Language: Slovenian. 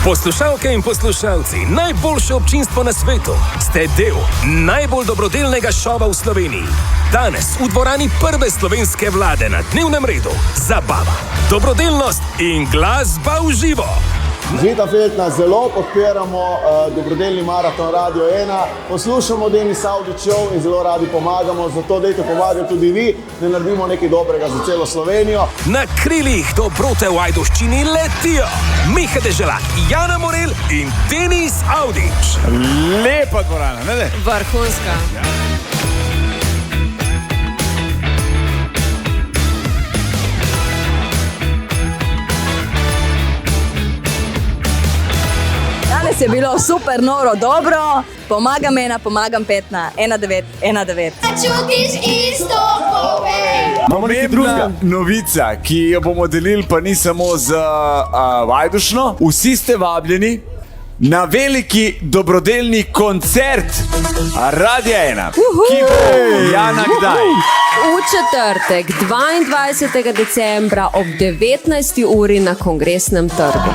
Poslušalke in poslušalci, najboljše občinstvo na svetu, ste del najbolj dobrodelnega šova v Sloveniji. Danes v dvorani prve slovenske vlade na dnevnem redu zabava, dobrodelnost in glasba v živo. Zvita Feltna, zelo podpiramo dobrodelni maraton Radio 1, poslušamo Denis Audić Show in zelo radi pomagamo, zato dajte pomagati tudi vi, da naredimo nekaj dobrega za celo Slovenijo. Na krilih dobrote v Ajdovščini letijo Miha Deželak, Jana Morel in Denis Audić. Lepa dvorana, ne? Vrhunska. Ja. Danes je bilo super, noro, dobro. Pomagam ena, pomagam petna. 1919. Čutiš isto, povej. Imamo nekaj drugega. Novica, ki jo bomo delili, pa ni samo z Vajdušno. Vsi ste vabljeni na veliki dobrodelni koncert Radia 1. Ki bo Jana kdaj? V četrtek, 22. decembra ob 19. uri na Kongresnem trgu.